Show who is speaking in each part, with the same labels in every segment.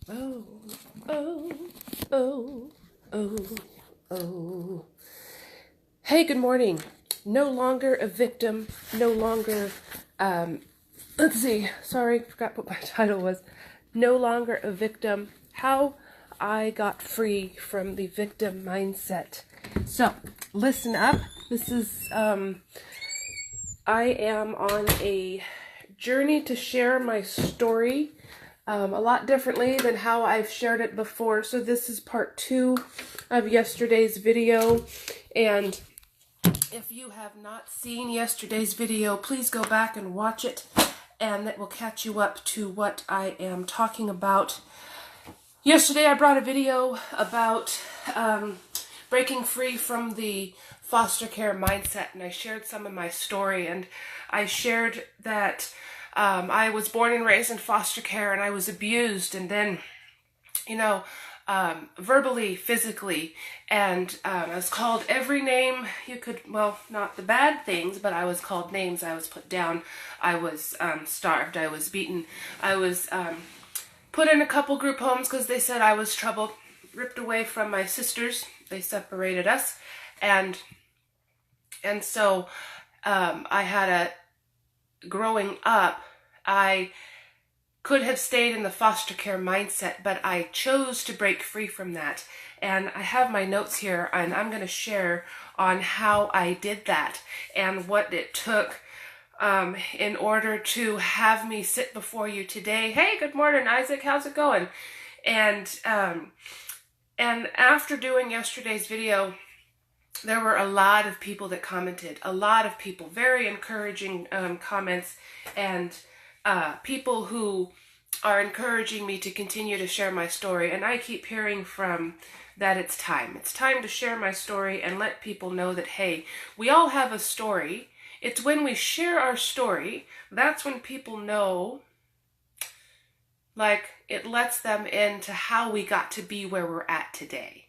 Speaker 1: Oh, oh, oh, oh, oh. Hey, good morning. No longer a victim, no longer, let's see, sorry, forgot what my title was. No longer a victim. How I got free from the victim mindset. So, listen up. This is, I am on a journey to share my story a lot differently than how I've shared it before. So this is part 2 of yesterday's video. And if you have not seen yesterday's video, please go back and watch it. And that will catch you up to what I am talking about. Yesterday I brought a video about breaking free from the foster care mindset, and I shared some of my story, and I shared that I was born and raised in foster care, and I was abused, and then, verbally, physically, and I was called every name you could, well, not the bad things, but I was called names. I was put down. I was starved. I was beaten. I was put in a couple group homes because they said I was trouble, ripped away from my sisters. They separated us, and so I had growing up, I could have stayed in the foster care mindset, but I chose to break free from that. And I have my notes here, and I'm going to share on how I did that and what it took in order to have me sit before you today. Hey, good morning, Isaac. How's it going? And after doing yesterday's video, there were a lot of people that commented, a lot of people, very encouraging comments, and people who are encouraging me to continue to share my story. And I keep hearing from that it's time. It's time to share my story and let people know that, hey, we all have a story. It's when we share our story, that's when people know, like, it lets them into how we got to be where we're at today.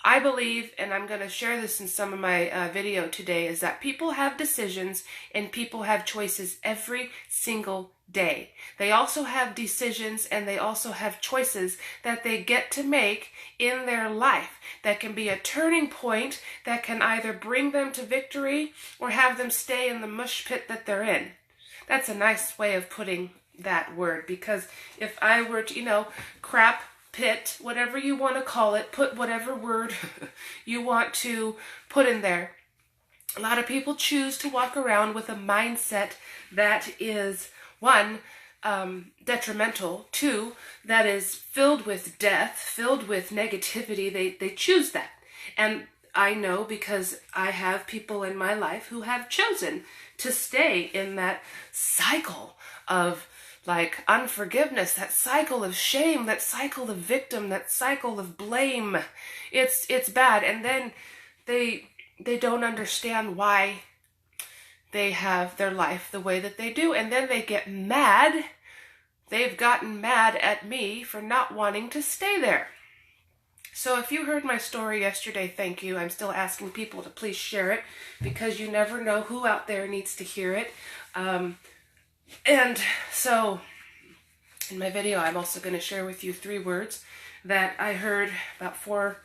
Speaker 1: I believe, and I'm going to share this in some of my video today, is that people have decisions and people have choices every single day. They also have decisions and they also have choices that they get to make in their life that can be a turning point that can either bring them to victory or have them stay in the mush pit that they're in. That's a nice way of putting that word, because if I were to, crap pit, whatever you want to call it, put whatever word you want to put in there. A lot of people choose to walk around with a mindset that is, one, detrimental, two, that is filled with death, filled with negativity. They choose that. And I know because I have people in my life who have chosen to stay in that cycle of like unforgiveness, that cycle of shame, that cycle of victim, that cycle of blame. It's bad. And then they don't understand why they have their life the way that they do. And then they get mad. They've gotten mad at me for not wanting to stay there. So if you heard my story yesterday, thank you. I'm still asking people to please share it, because you never know who out there needs to hear it. And so in my video, I'm also going to share with you 3 words that I heard about four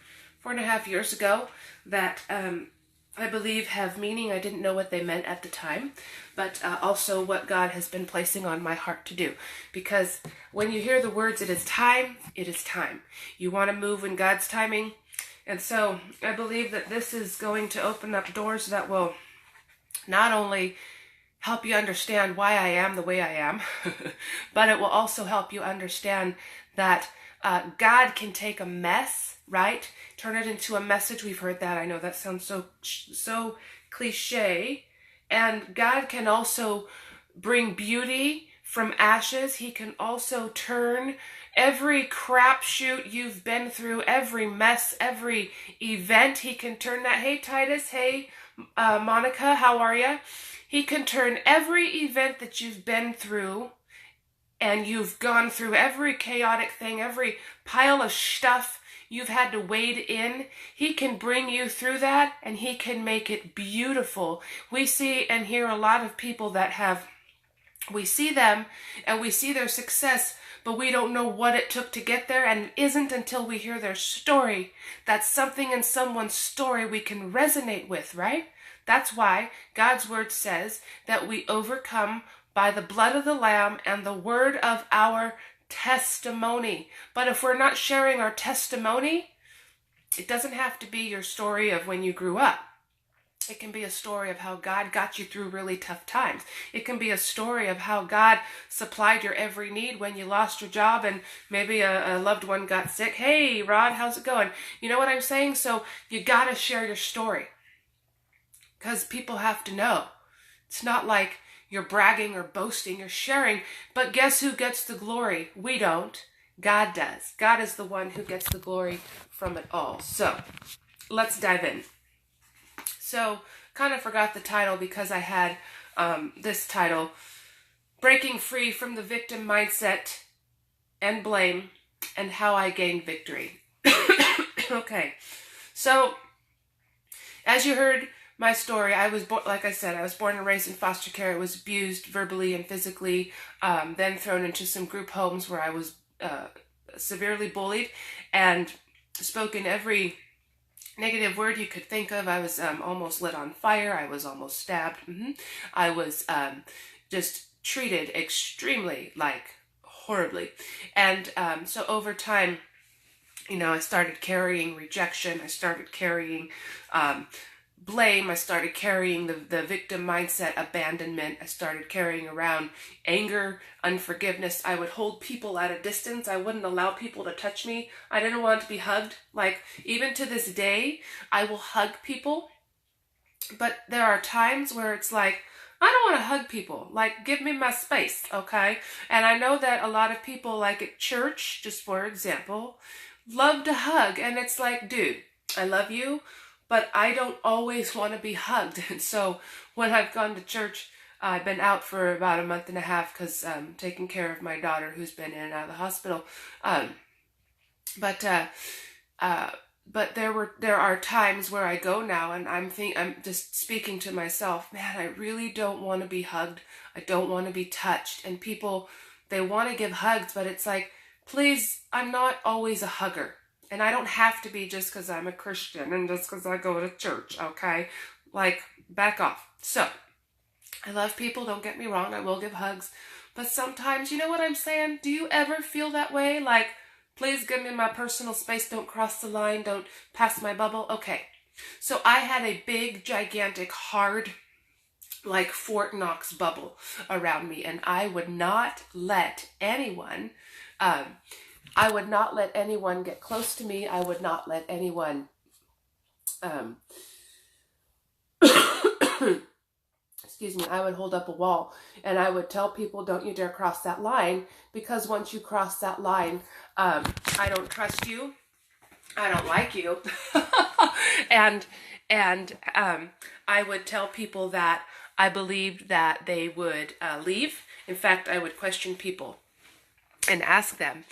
Speaker 1: and a half years ago that I believe have meaning. I didn't know what they meant at the time, but also what God has been placing on my heart to do. Because when you hear the words, it is time, it is time. You want to move in God's timing. And so I believe that this is going to open up doors that will not only help you understand why I am the way I am, but it will also help you understand that God can take a mess, right? Turn it into a message. We've heard that. I know that sounds so cliche. And God can also bring beauty from ashes. He can also turn every crapshoot you've been through, every mess, every event. He can turn that. Hey, Titus. Hey, Monica. How are you? He can turn every event that you've been through, and you've gone through every chaotic thing, every pile of stuff you've had to wade in. He can bring you through that, and he can make it beautiful. We see and hear a lot of people that we see them and we see their success, but we don't know what it took to get there, and it isn't until we hear their story that something in someone's story we can resonate with, right? That's why God's word says that we overcome by the blood of the Lamb and the word of our testimony. But if we're not sharing our testimony, it doesn't have to be your story of when you grew up. It can be a story of how God got you through really tough times. It can be a story of how God supplied your every need when you lost your job and maybe a loved one got sick. Hey, Rod, how's it going? You know what I'm saying? So you got to share your story because people have to know. It's not like you're bragging or boasting, you're sharing. But guess who gets the glory? We don't. God does. God is the one who gets the glory from it all. So let's dive in. So, kind of forgot the title because I had this title, Breaking Free from the Victim Mindset and Blame and How I Gained Victory. Okay, so as you heard my story, I was like I said, I was born and raised in foster care. I was abused verbally and physically, then thrown into some group homes where I was severely bullied and spoken every negative word you could think of. I was almost lit on fire. I was almost stabbed. I was just treated extremely, horribly. And so over time, I started carrying rejection. I started carrying blame. I started carrying the victim mindset, abandonment. I started carrying around anger, unforgiveness. I would hold people at a distance. I wouldn't allow people to touch me. I didn't want to be hugged. Even to this day, I will hug people. But there are times where it's like, I don't want to hug people. Give me my space, okay? And I know that a lot of people, at church, just for example, love to hug. And it's like, dude, I love you, but I don't always want to be hugged. And so when I've gone to church, I've been out for about a month and a half because I'm taking care of my daughter who's been in and out of the hospital. But there are times where I go now and I'm just speaking to myself, man, I really don't want to be hugged. I don't want to be touched. And people, they want to give hugs, but it's like, please, I'm not always a hugger. And I don't have to be just because I'm a Christian and just because I go to church, okay? Back off. So, I love people, don't get me wrong, I will give hugs. But sometimes, you know what I'm saying? Do you ever feel that way? Please give me my personal space, don't cross the line, don't pass my bubble. Okay, so I had a big, gigantic, hard, Fort Knox bubble around me. And I would not let anyone... I would not let anyone get close to me. I would not let anyone, excuse me, I would hold up a wall and I would tell people, don't you dare cross that line, because once you cross that line, I don't trust you. I don't like you. and I would tell people that I believed that they would leave. In fact, I would question people and ask them.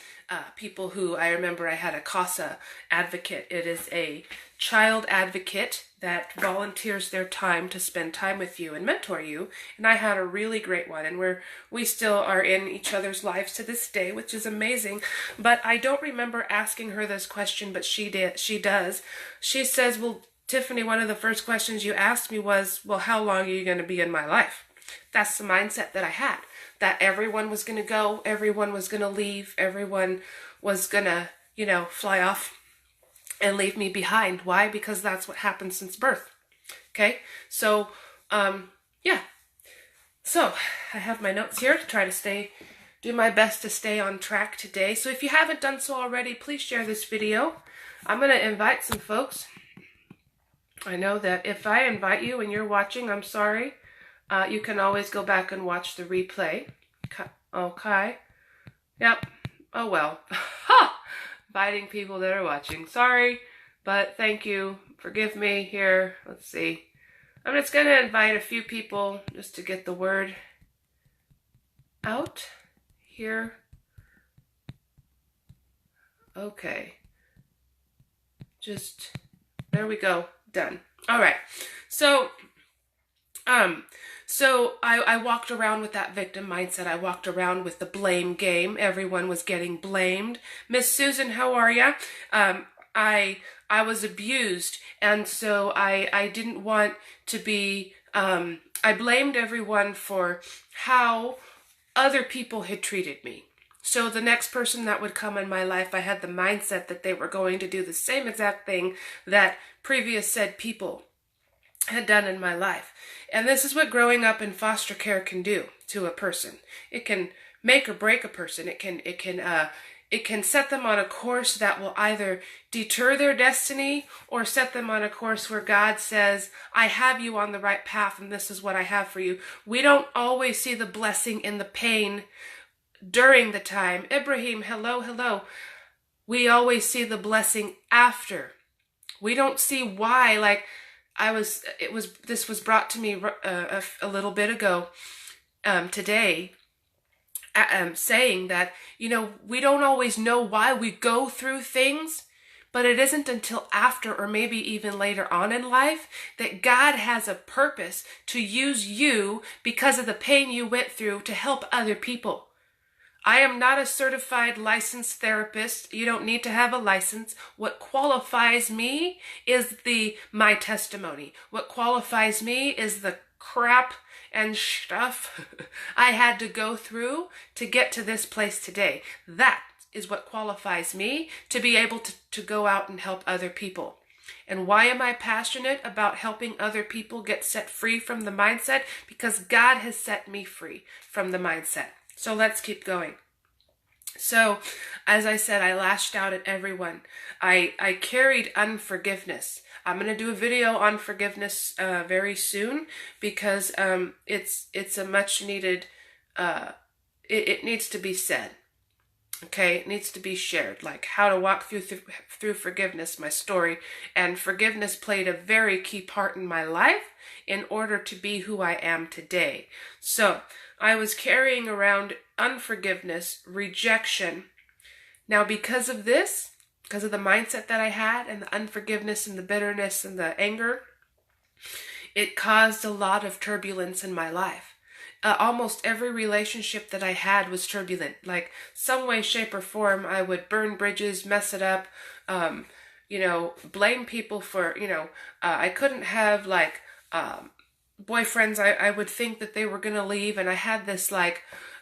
Speaker 1: People who, I remember I had a CASA advocate. It is a child advocate that volunteers their time to spend time with you and mentor you. And I had a really great one. And we still are in each other's lives to this day, which is amazing. But I don't remember asking her this question, but she did. She does. She says, well, Tiffany, one of the first questions you asked me was, well, how long are you going to be in my life? That's the mindset that I had. That everyone was going to go, everyone was going to leave, everyone was going to, fly off and leave me behind. Why? Because that's what happened since birth. Okay? So, yeah. So, I have my notes here to try to do my best to stay on track today. So if you haven't done so already, please share this video. I'm going to invite some folks. I know that if I invite you and you're watching, I'm sorry. You can always go back and watch the replay. Okay. Yep. Oh well. Ha! Inviting people that are watching. Sorry, but thank you. Forgive me here. Let's see. I'm just going to invite a few people just to get the word out here. Okay. There we go. Done. All right. So, Um, so I walked around with that victim mindset. I walked around with the blame game. Everyone was getting blamed. Miss Susan, how are ya? I I was abused, and so I didn't want to be. I blamed everyone for how other people had treated me. So the next person that would come in my life, I had the mindset that they were going to do the same exact thing that previous said people had done in my life. And this is what growing up in foster care can do to a person. It can make or break a person. It can set them on a course that will either deter their destiny or set them on a course where God says, I have you on the right path and this is what I have for you. We don't always see the blessing in the pain during the time. Ibrahim, hello, hello. We always see the blessing after. We don't see why, like, this was brought to me a little bit ago today, saying that, we don't always know why we go through things, but it isn't until after or maybe even later on in life that God has a purpose to use you because of the pain you went through to help other people. I am not a certified licensed therapist. You don't need to have a license. What qualifies me is my testimony. What qualifies me is the crap and stuff I had to go through to get to this place today. That is what qualifies me to be able to go out and help other people. And why am I passionate about helping other people get set free from the mindset? Because God has set me free from the mindset. So let's keep going. So, as I said, I lashed out at everyone. I carried unforgiveness. I'm going to do a video on forgiveness very soon because it's a much needed, it needs to be said. Okay, it needs to be shared, like how to walk through forgiveness, my story. And forgiveness played a very key part in my life in order to be who I am today. So, I was carrying around unforgiveness, rejection. Now, because of this, because of the mindset that I had and the unforgiveness and the bitterness and the anger, it caused a lot of turbulence in my life. Almost every relationship that I had was turbulent. Like, some way, shape, or form, I would burn bridges, mess it up, blame people for, I couldn't have, boyfriends. I would think that they were going to leave, and I had this,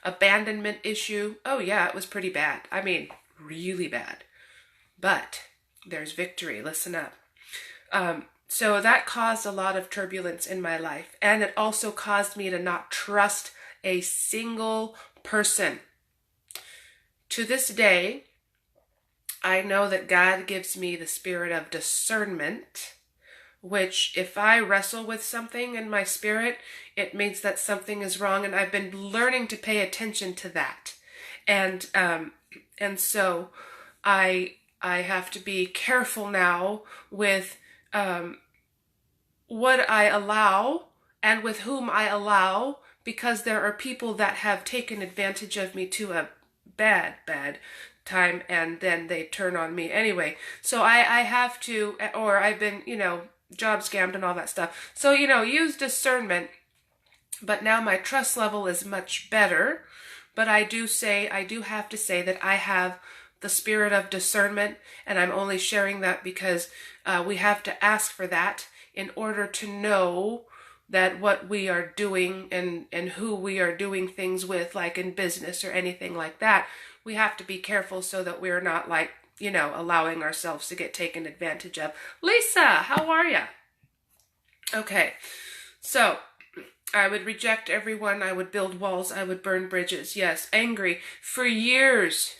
Speaker 1: abandonment issue. Oh, yeah, it was pretty bad. I mean, really bad. But there's victory. Listen up. So that caused a lot of turbulence in my life. And it also caused me to not trust a single person. To this day, I know that God gives me the spirit of discernment, which if I wrestle with something in my spirit, it means that something is wrong. And I've been learning to pay attention to that. And so I have to be careful now with what I allow and with whom I allow, because there are people that have taken advantage of me to a bad time, and then they turn on me anyway. So I have to, or I've been, job scammed and all that stuff. So, use discernment. But now my trust level is much better. But I do have to say that I have the spirit of discernment, and I'm only sharing that because we have to ask for that in order to know that what we are doing and who we are doing things with, like in business or anything like that, we have to be careful so that we're not allowing ourselves to get taken advantage of. Lisa, how are ya? Okay, so I would reject everyone. I would build walls. I would burn bridges. Yes, angry for years,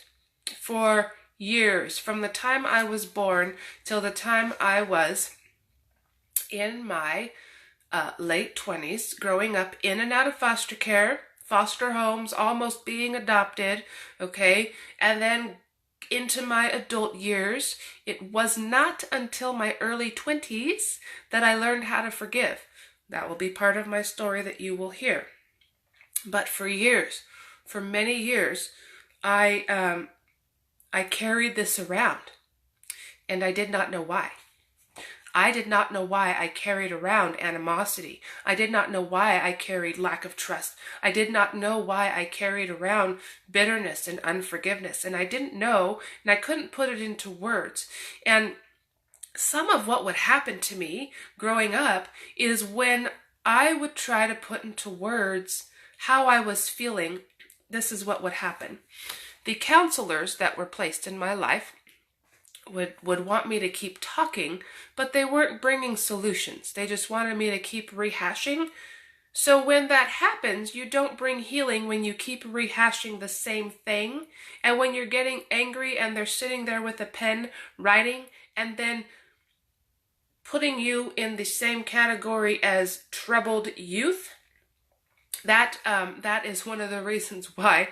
Speaker 1: from the time I was born till the time I was in my late 20s, growing up in and out of foster care, foster homes, almost being adopted, okay, and then into my adult years. It was not until my early 20s that I learned how to forgive. That will be part of my story that you will hear. But for many years, I carried this around, and I did not know why. I did not know why I carried around animosity. I did not know why I carried lack of trust. I did not know why I carried around bitterness and unforgiveness. And I didn't know, and I couldn't put it into words. And some of what would happen to me growing up is when I would try to put into words how I was feeling, this is what would happen. The counselors that were placed in my life would want me to keep talking, but they weren't bringing solutions. They just wanted me to keep rehashing. So when that happens, you don't bring healing when you keep rehashing the same thing. And when you're getting angry and they're sitting there with a pen writing and then putting you in the same category as troubled youth, that is one of the reasons why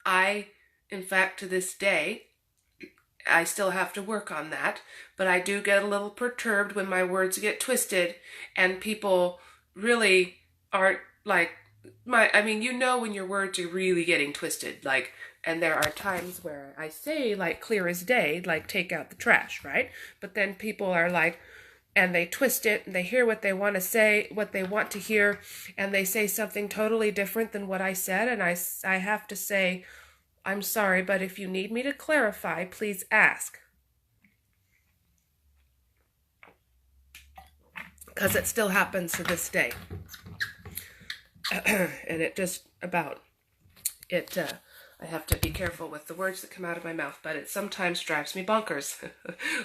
Speaker 1: I, in fact, to this day, I still have to work on that, but I do get a little perturbed when my words get twisted and people really aren't like when your words are really getting twisted, like, and there are times where I say, like, clear as day, like, take out the trash, right? But then people are like, and they twist it, and they hear what they want to say, what they want to hear, and they say something totally different than what I said, and I have to say, I'm sorry, but if you need me to clarify, please ask. Because it still happens to this day. And it just about, I have to be careful with the words that come out of my mouth, but it sometimes drives me bonkers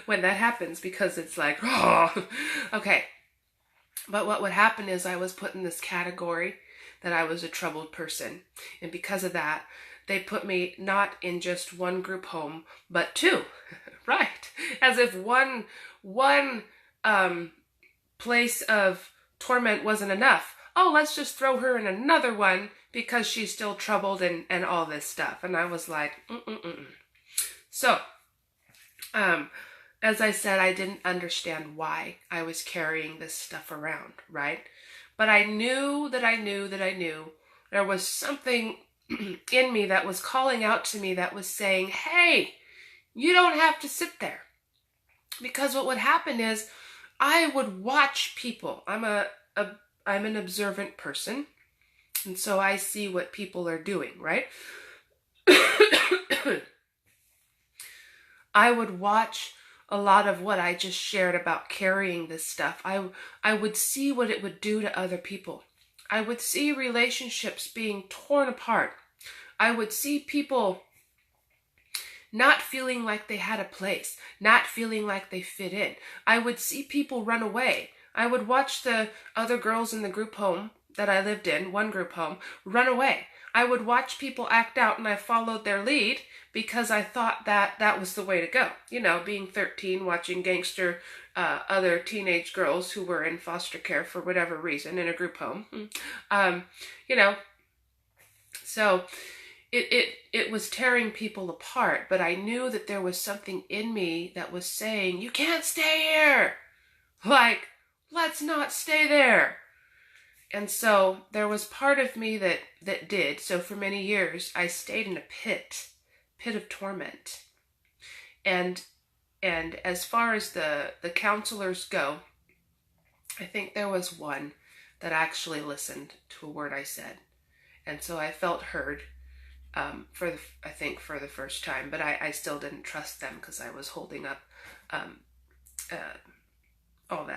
Speaker 1: when that happens, because it's like, oh, okay. But what would happen is I was put in this category that I was a troubled person. And because of that, they put me not in just one group home, but two, right? As if one place of torment wasn't enough. Oh, let's just throw her in another one because she's still troubled and all this stuff. And I was like, So, as I said, I didn't understand why I was carrying this stuff around, right? But I knew that I knew that I knew there was something in me that was calling out to me, that was saying, hey, you don't have to sit there. Because what would happen is I would watch people. I'm an observant person, and so I see what people are doing, right? I would watch a lot of what I just shared about carrying this stuff. I would see what it would do to other people. I would see relationships being torn apart. I would see people not feeling like they had a place, not feeling like they fit in. I would see people run away. I would watch the other girls in the group home that I lived in, one group home, run away. I would watch people act out, and I followed their lead because I thought that was the way to go. You know, being 13, watching gangster other teenage girls who were in foster care for whatever reason in a group home. So it was tearing people apart, but I knew that there was something in me that was saying, you can't stay here. Like, let's not stay there. And so there was part of me that did. So for many years, I stayed in a pit of torment. And as far as the counselors go, I think there was one that actually listened to a word I said. And so I felt heard for the first time, but I still didn't trust them because I was holding up all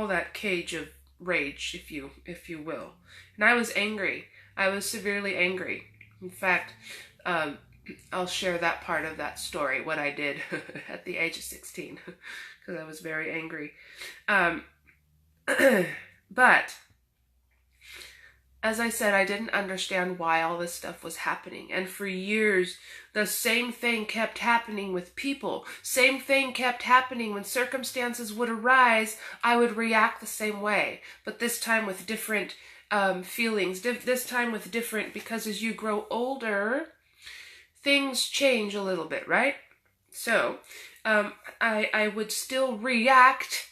Speaker 1: that cage of rage, if you will. And I was angry. I was severely angry. In fact, I'll share that part of that story, what I did at the age of 16, because I was very angry. But as I said, I didn't understand why all this stuff was happening. And for years, the same thing kept happening with people. Same thing kept happening when circumstances would arise. I would react the same way, but this time with different feelings. This time with different, because as you grow older, things change a little bit, right? So I would still react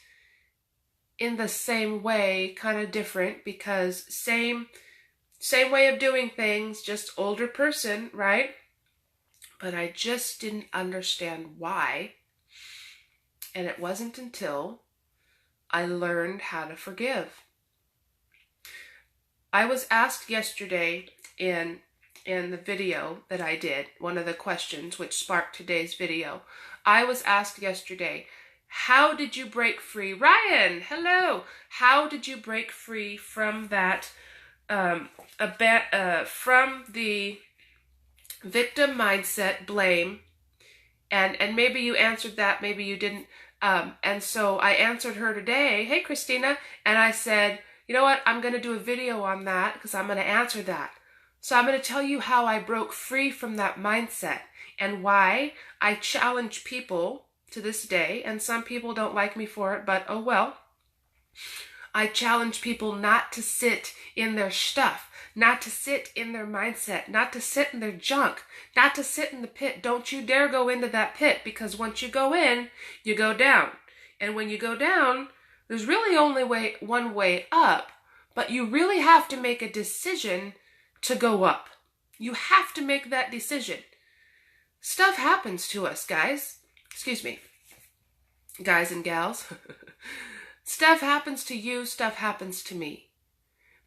Speaker 1: in the same way, kind of different, because same way of doing things, just older person, right? But I just didn't understand why. And it wasn't until I learned how to forgive. I was asked yesterday in the video that I did, one of the questions which sparked today's video, I was asked yesterday, how did you break free? Ryan, hello. How did you break free from that, from the victim mindset, blame? And maybe you answered that, maybe you didn't. And so I answered her today, hey, Christina, and I said, you know what, I'm going to do a video on that because I'm going to answer that. So I'm going to tell you how I broke free from that mindset and why I challenge people to this day, and some people don't like me for it, but oh well. I challenge people not to sit in their stuff, not to sit in their mindset, not to sit in their junk, not to sit in the pit. Don't you dare go into that pit, because once you go in, you go down. And when you go down, there's really only one way up, but you really have to make a decision to go up. You have to make that decision. Stuff happens to us, guys. Excuse me, guys and gals. Stuff happens to you, stuff happens to me.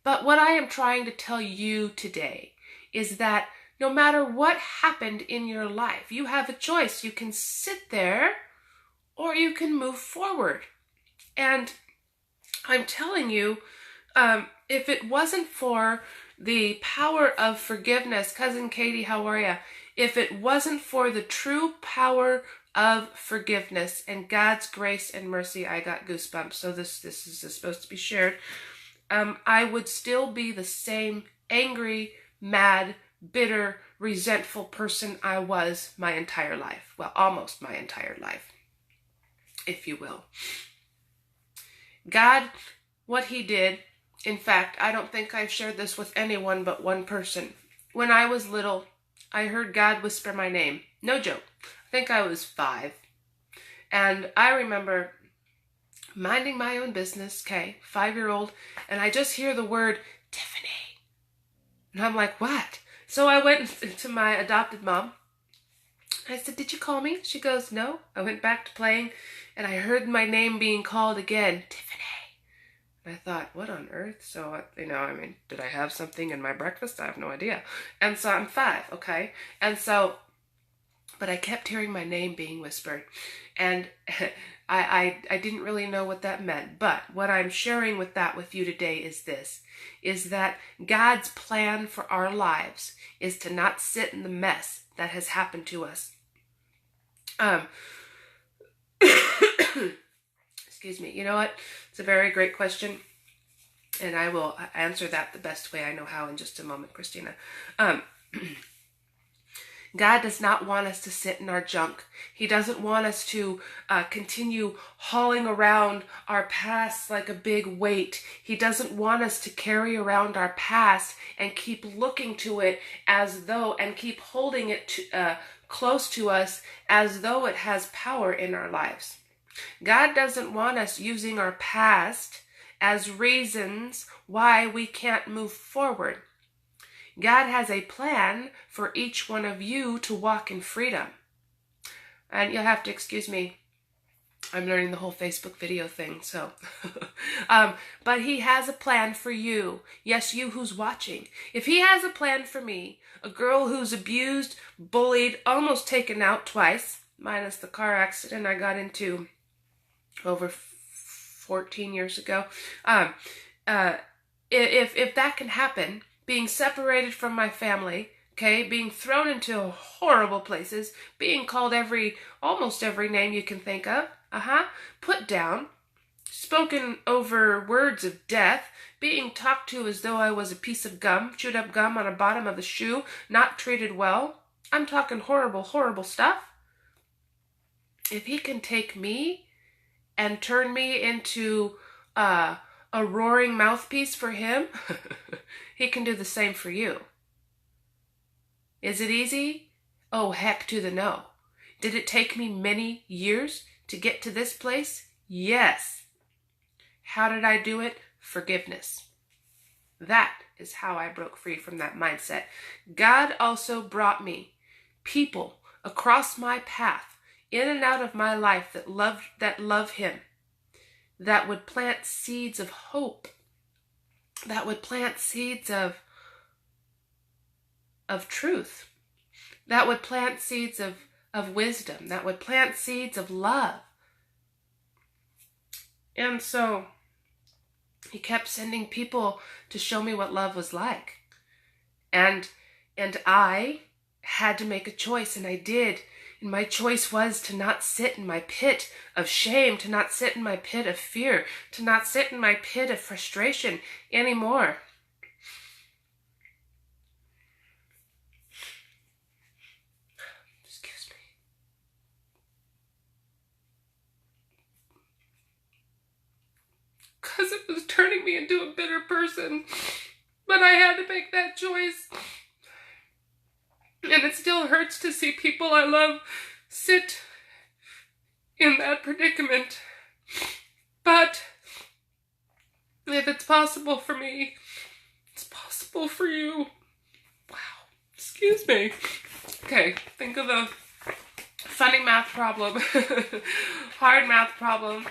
Speaker 1: But what I am trying to tell you today is that no matter what happened in your life, you have a choice. You can sit there or you can move forward. And I'm telling you, if it wasn't for the power of forgiveness, Cousin Katie, how are you? If it wasn't for the true power of forgiveness and God's grace and mercy, I got goosebumps. So this is supposed to be shared. I would still be the same angry, mad, bitter, resentful person I was my entire life. Well, almost my entire life, if you will. God, what he did, in fact, I don't think I've shared this with anyone but one person. When I was little, I heard God whisper my name. No joke. I think I was 5. And I remember minding my own business, 5-year-old, and I just hear the word, Tiffany. And I'm like, what? So I went to my adopted mom. I said, did you call me? She goes, no. I went back to playing, and I heard my name being called again, Tiffany. And I thought, what on earth? So, did I have something in my breakfast? I have no idea. And so I'm 5, okay? And so, but I kept hearing my name being whispered. And I didn't really know what that meant. But what I'm sharing with you today is this, is that God's plan for our lives is to not sit in the mess that has happened to us. Excuse me. You know what? It's a very great question, and I will answer that the best way I know how in just a moment, Christina. God does not want us to sit in our junk. He doesn't want us to continue hauling around our past like a big weight. He doesn't want us to carry around our past and keep looking to it as though, and keep holding it close to us as though it has power in our lives. God doesn't want us using our past as reasons why we can't move forward. God has a plan for each one of you to walk in freedom. And you'll have to excuse me, I'm learning the whole Facebook video thing, so. But he has a plan for you. Yes, you who's watching. If he has a plan for me, a girl who's abused, bullied, almost taken out twice, minus the car accident I got into over 14 years ago. If that can happen, being separated from my family, being thrown into horrible places, being called almost every name you can think of, put down, spoken over words of death, being talked to as though I was a piece of gum, chewed up gum on the bottom of the shoe, not treated well. I'm talking horrible, horrible stuff. If he can take me and turn me into a roaring mouthpiece for him, he can do the same for you. Is it easy? Oh, heck to the no. Did it take me many years to get to this place? Yes. How did I do it? Forgiveness. That is how I broke free from that mindset. God also brought me people across my path, in and out of my life that love him. that would plant seeds of hope, that would plant seeds of truth, that would plant seeds of wisdom, that would plant seeds of love. And so he kept sending people to show me what love was like. And I had to make a choice, and I did. And my choice was to not sit in my pit of shame, to not sit in my pit of fear, to not sit in my pit of frustration anymore. Excuse me. Because it was turning me into a bitter person. But I had to make that choice. And it still hurts to see people I love sit in that predicament. But if it's possible for me, it's possible for you. Wow. Excuse me. Okay, think of a funny math problem. Hard math problem.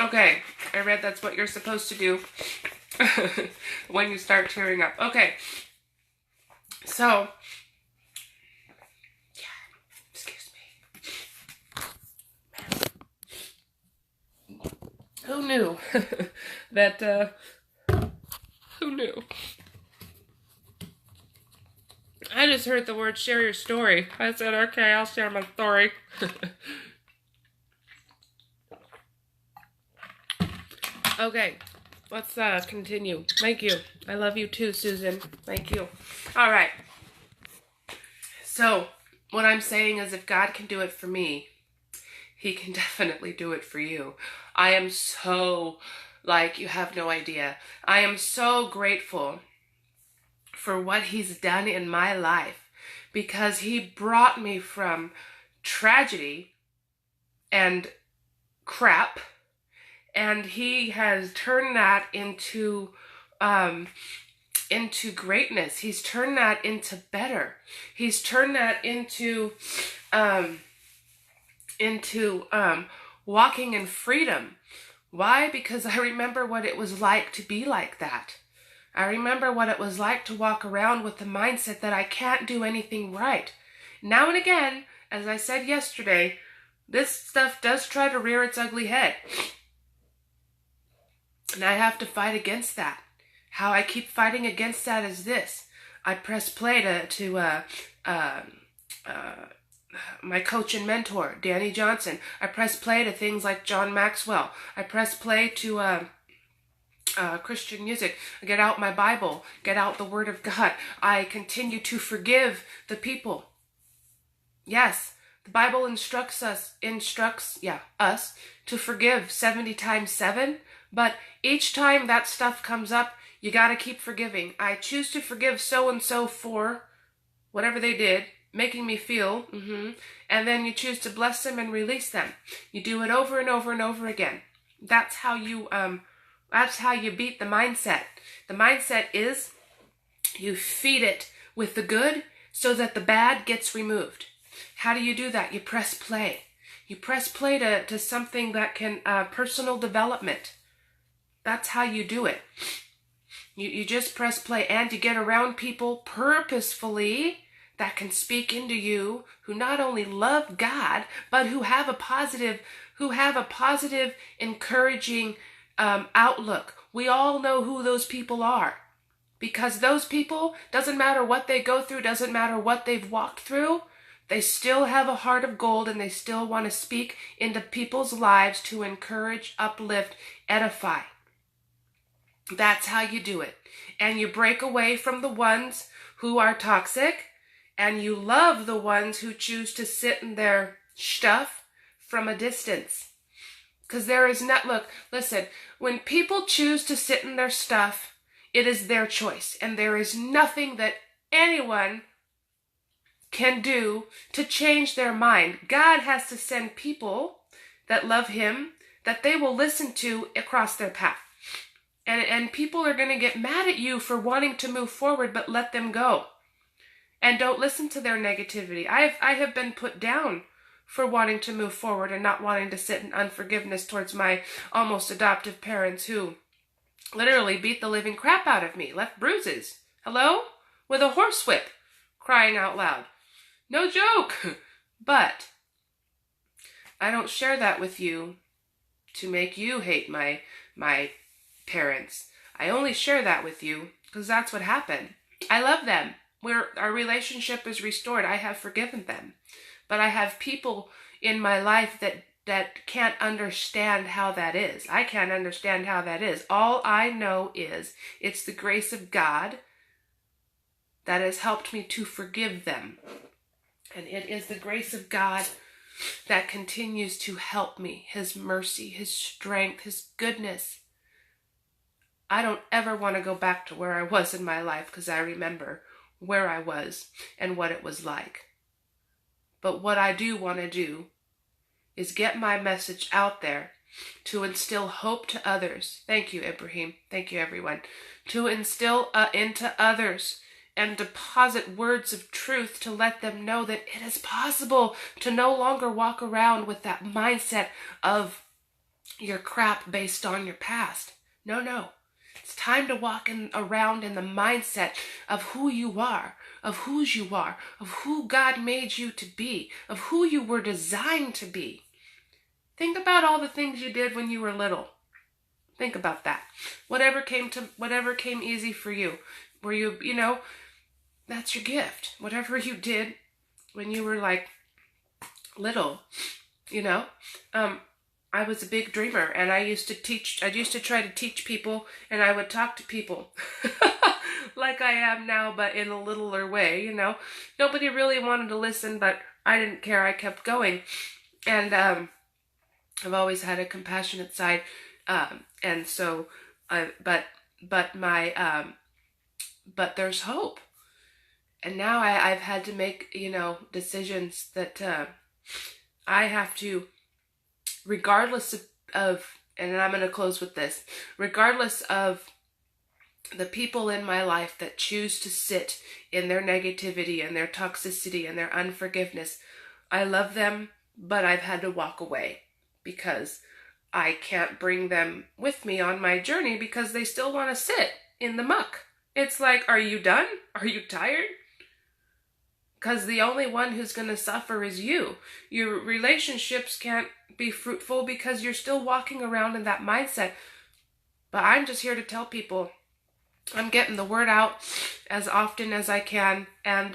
Speaker 1: Okay, I read that's what you're supposed to do when you start tearing up. Okay. So, yeah, excuse me. Who knew that, who knew? I just heard the word share your story. I said, okay, I'll share my story. Okay, let's continue. Thank you. I love you too, Susan. Thank you. All right. So, what I'm saying is if God can do it for me, he can definitely do it for you. I am so, you have no idea. I am so grateful for what he's done in my life, because he brought me from tragedy and crap, and he has turned that into greatness. He's turned that into better. He's turned that into walking in freedom. Why? Because I remember what it was like to be like that. I remember what it was like to walk around with the mindset that I can't do anything right. Now and again, as I said yesterday, this stuff does try to rear its ugly head. And I have to fight against that. How I keep fighting against that is this. I press play to my coach and mentor, Danny Johnson. I press play to things like John Maxwell. I press play to Christian music. I get out my Bible, get out the Word of God. I continue to forgive the people. Yes, the Bible instructs us to forgive 70 times 7, but each time that stuff comes up, you got to keep forgiving. I choose to forgive so-and-so for whatever they did, making me feel, and then you choose to bless them and release them. You do it over and over and over again. That's how you beat the mindset. The mindset is you feed it with the good so that the bad gets removed. How do you do that? You press play. You press play to something that can, personal development. That's how you do it. You just press play, and you get around people purposefully that can speak into you, who not only love God, but who have a positive, encouraging outlook. We all know who those people are, because those people, doesn't matter what they go through, doesn't matter what they've walked through, they still have a heart of gold, and they still want to speak into people's lives to encourage, uplift, edify. That's how you do it. And you break away from the ones who are toxic, and you love the ones who choose to sit in their stuff from a distance. Because there is not, listen, when people choose to sit in their stuff, it is their choice. And there is nothing that anyone can do to change their mind. God has to send people that love him, that they will listen to across their path. And people are going to get mad at you for wanting to move forward, but let them go. And don't listen to their negativity. I have been put down for wanting to move forward and not wanting to sit in unforgiveness towards my almost adoptive parents who literally beat the living crap out of me, left bruises. Hello? With a horsewhip, crying out loud. No joke! But I don't share that with you to make you hate my parents. I only share that with you because that's what happened. I love them. Our relationship is restored. I have forgiven them. But I have people in my life that can't understand how that is. I can't understand how that is. All I know is it's the grace of God that has helped me to forgive them. And it is the grace of God that continues to help me. His mercy, His strength, His goodness. I don't ever want to go back to where I was in my life because I remember where I was and what it was like. But what I do want to do is get my message out there to instill hope to others. Thank you, Ibrahim. Thank you, everyone. To instill into others and deposit words of truth to let them know that it is possible to no longer walk around with that mindset of your crap based on your past. No. It's time to walk around in the mindset of who you are, of whose you are, of who God made you to be, of who you were designed to be. Think about all the things you did when you were little. Think about that. Whatever came easy for you. Were you, that's your gift. Whatever you did when you were like little, I was a big dreamer and I used to try to teach people and I would talk to people like I am now, but in a littler way, Nobody really wanted to listen, but I didn't care. I kept going. And I've always had a compassionate side. And so, but there's hope. And now I've had to make, decisions that I have to, regardless of, and I'm going to close with this, regardless of the people in my life that choose to sit in their negativity and their toxicity and their unforgiveness, I love them, but I've had to walk away because I can't bring them with me on my journey because they still want to sit in the muck. It's like, are you done? Are you tired? Because the only one who's going to suffer is you. Your relationships can't be fruitful because you're still walking around in that mindset. But I'm just here to tell people I'm getting the word out as often as I can. And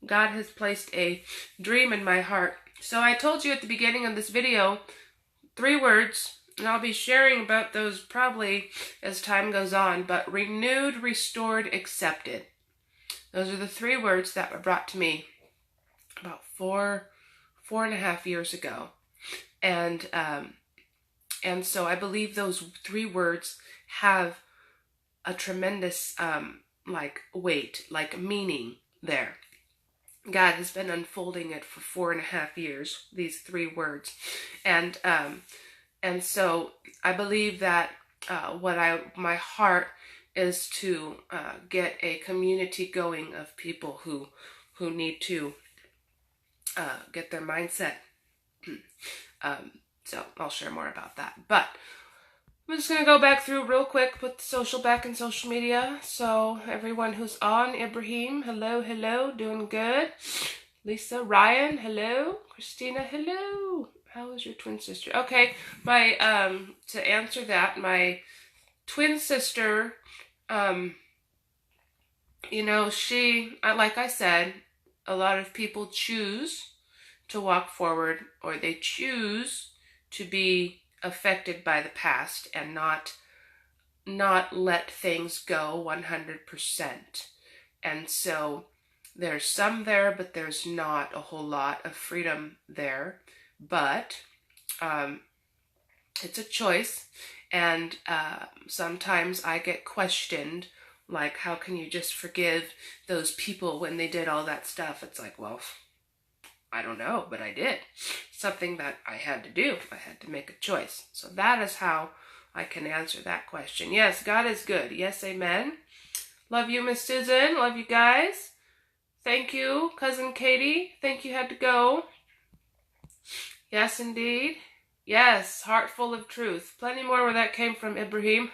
Speaker 1: God has placed a dream in my heart. So I told you at the beginning of this video 3 words. And I'll be sharing about those probably as time goes on. But renewed, restored, accepted. Those are the 3 words that were brought to me about 4.5 years ago. And so I believe those 3 words have a tremendous weight, meaning there. God has been unfolding it for 4.5 years, these 3 words. And so I believe that my heart is to get a community going of people who need to get their mindset. So I'll share more about that. But I'm just going to go back through real quick, put the social back in social media. So everyone who's on, Ibrahim, hello, doing good. Lisa, Ryan, hello. Christina, hello. How is your twin sister? Okay, to answer that, my twin sister, she, like I said, a lot of people choose to walk forward, or they choose to be affected by the past and not let things go 100%. And so there's some there, but there's not a whole lot of freedom there. But it's a choice. And sometimes I get questioned, like, how can you just forgive those people when they did all that stuff? It's like, well, I don't know, but I did. Something that I had to do. I had to make a choice. So that is how I can answer that question. Yes, God is good. Yes, amen. Love you, Miss Susan. Love you guys. Thank you, Cousin Katie. Think you had to go. Yes, indeed. Yes, heart full of truth. Plenty more where that came from, Ibrahim.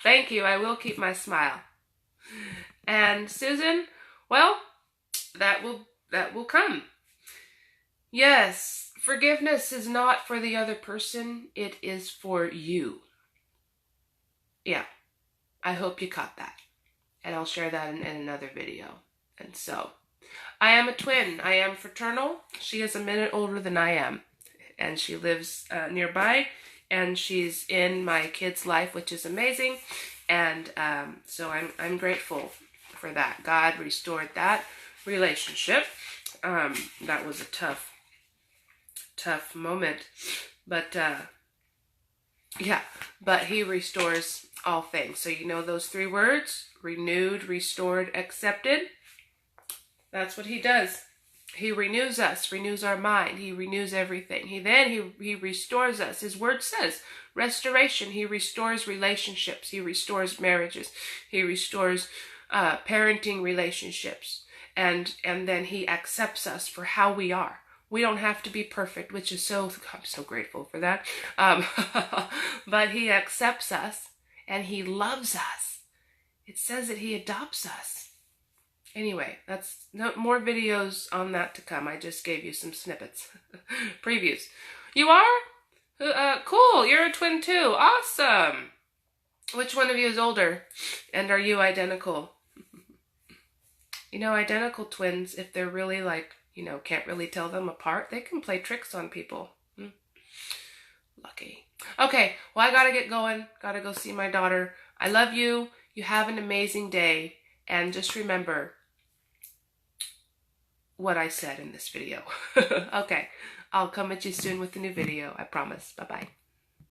Speaker 1: Thank you. I will keep my smile. And Susan, well, that will come. Yes, forgiveness is not for the other person. It is for you. Yeah, I hope you caught that. And I'll share that in another video. And so, I am a twin. I am fraternal. She is a minute older than I am. And she lives nearby. And she's in my kid's life, which is amazing. And so I'm grateful for that. God restored that relationship. That was a tough moment. But yeah, but he restores all things. So you know those three words: renewed, restored, accepted. That's what he does. He renews us, renews our mind. He renews everything. He restores us. His word says restoration. He restores relationships. He restores marriages. He restores parenting relationships. And then he accepts us for how we are. We don't have to be perfect, which is I'm so grateful for that. But he accepts us and he loves us. It says that he adopts us. Anyway, that's more videos on that to come. I just gave you some snippets. Previews. You are? Cool. You're a twin too. Awesome. Which one of you is older? And are you identical? You know, identical twins, if they're really can't really tell them apart, they can play tricks on people. Lucky. Okay, well, I gotta get going. Gotta go see my daughter. I love you. You have an amazing day. And just remember what I said in this video. Okay, I'll come at you soon with a new video. I promise. Bye-bye.